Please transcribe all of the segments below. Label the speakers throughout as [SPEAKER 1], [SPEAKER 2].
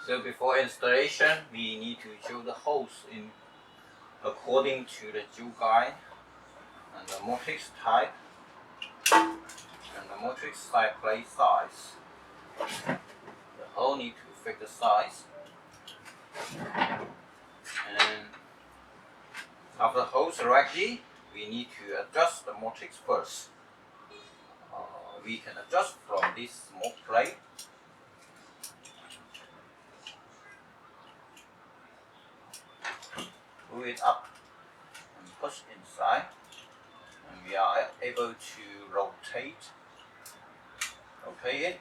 [SPEAKER 1] So before installation, we need to drill the holes in according to the drill guide and the matrix type and the matrix type plate size. The hole need to fit the size. And after the holes are ready, we need to adjust the matrix first. We can adjust from this small plate. Pull it up and push inside, and we are able to rotate it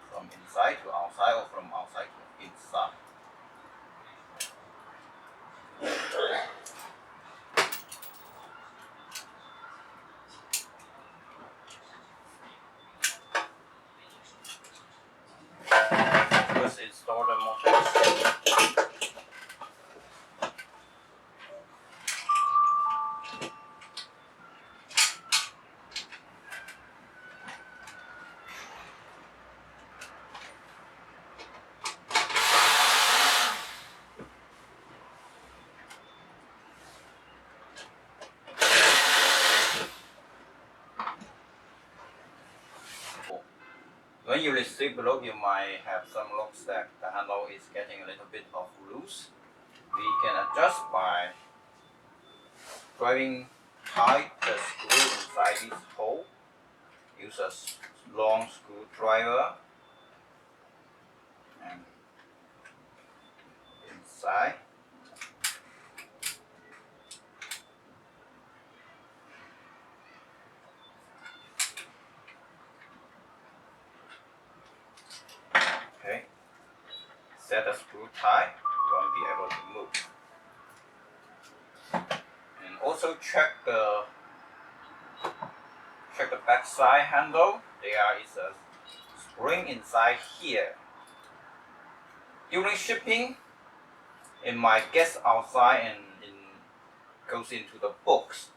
[SPEAKER 1] from inside to outside or from outside to inside. First install the matrix. When you receive the lock, you might have some locks that the handle is getting a little bit of loose. We can adjust by driving tight the screw inside this hole. Use a long screwdriver and inside. Okay. Set the screw tight. You won't be able to move. And also check the back side handle. There is a spring inside here. During shipping, it might get outside and goes into the box.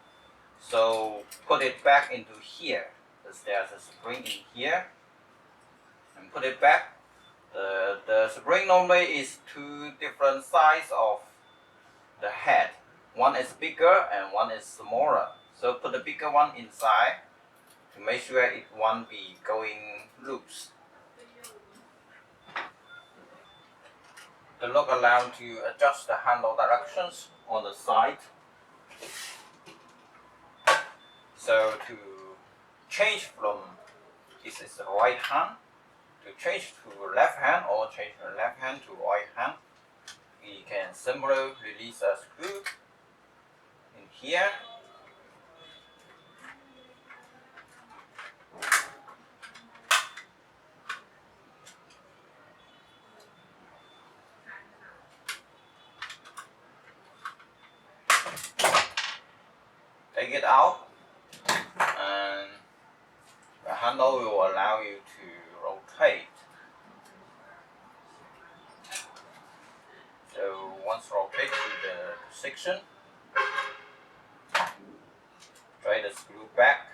[SPEAKER 1] So put it back into here. Because there's a spring in here. And put it back. The spring normally is two different sizes of the head. One is bigger and one is smaller. So put the bigger one inside to make sure it won't be going loose. The lock allows you to adjust the handle directions on the side. So to change from this is the right hand, to change to left hand or change from left hand to right hand, we can simply release a screw in here. Take it out, and the handle will allow you to rotate. So once rotate to the section, try the screw back,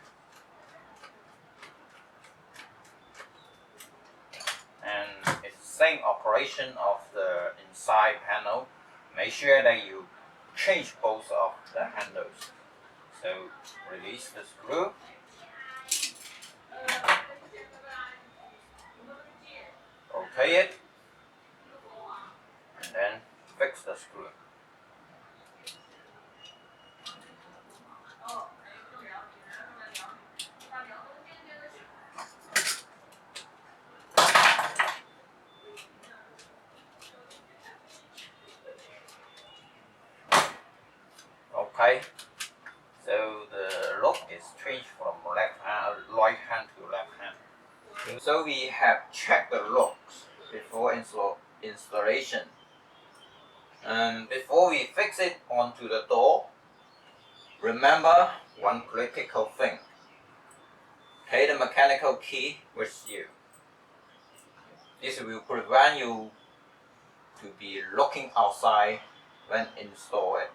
[SPEAKER 1] and it's the same operation of the inside panel. Make sure that you change both of the handles. So release the screw. Rotate it. And then fix the screw. Okay. So the lock is changed from right hand to left hand. So we have checked the locks before installation. And before we fix it onto the door, remember one critical thing. Take the mechanical key with you. This will prevent you to be looking outside when install it.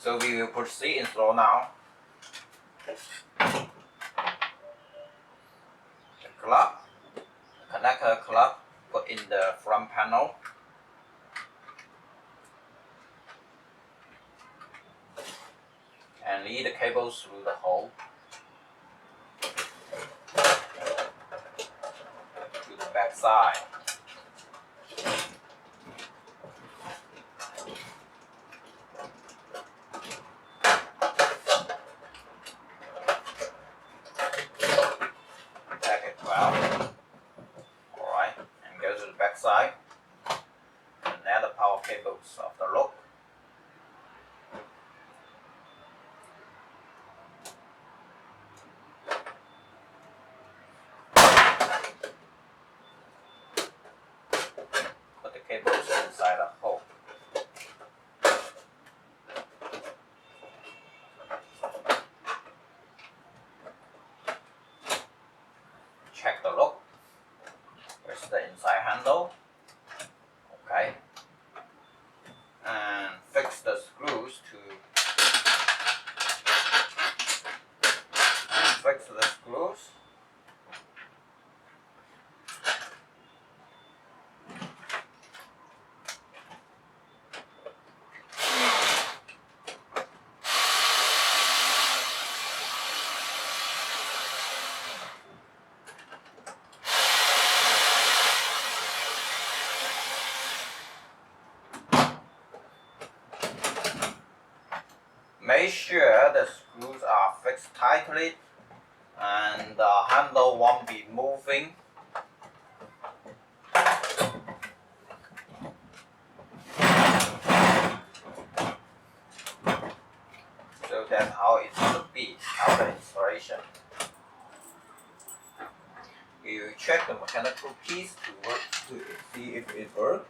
[SPEAKER 1] So we will proceed install now. one panel. And lead the cables through the hole to the back side. Pack it well. Alright, and go to the back side and add the power cables of the lock. Put the cables inside the hole. Check the lock. Here's the inside handle. Okay. And fix the screws fix the screws. Make sure the screws are fixed tightly and the handle won't be moving. So that's how it should be after installation. You check the mechanical piece to see if it works.